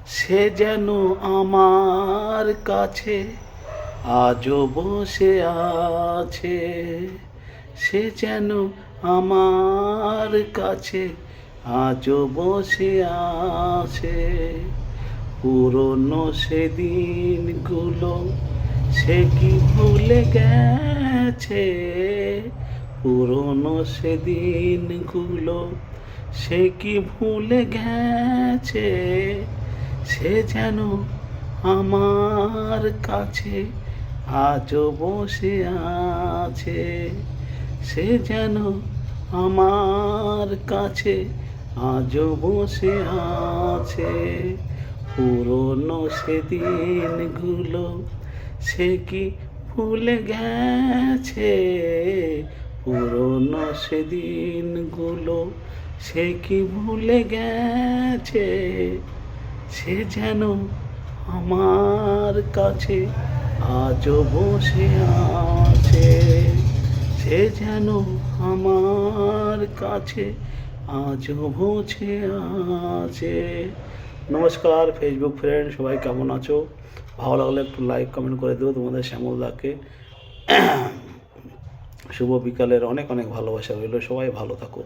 সে যেন আমার কাছে আজও বসে আছে। সে যেন আমার কাছে আজও বসে আছে। পুরনো সেদিনগুলো সে কি ভুলে গেছে? পুরনো সেদিনগুলো সে কি ভুলে গেছে? সে যেন আমার কাছে আজও বসে আছে। সে যেন আমার কাছে আজও বসে আছে। পুরনো সেদিনগুলো সে কি ভুলে গেছে? পুরনো সেদিনগুলো সে কি ভুলে গেছে? সে যেন আমার কাছে আজও বসে আছে। সে যেন আমার কাছে আজও বসে আছে। নমস্কার ফেসবুক ফ্রেন্ড, সবাই কেমন আছো? ভালো লাগলে একটু লাইক কমেন্ট করে দেবো। তোমাদের শ্যামলদাকে শুভ বিকালের অনেক অনেক ভালোবাসা রইল। সবাই ভালো থাকো।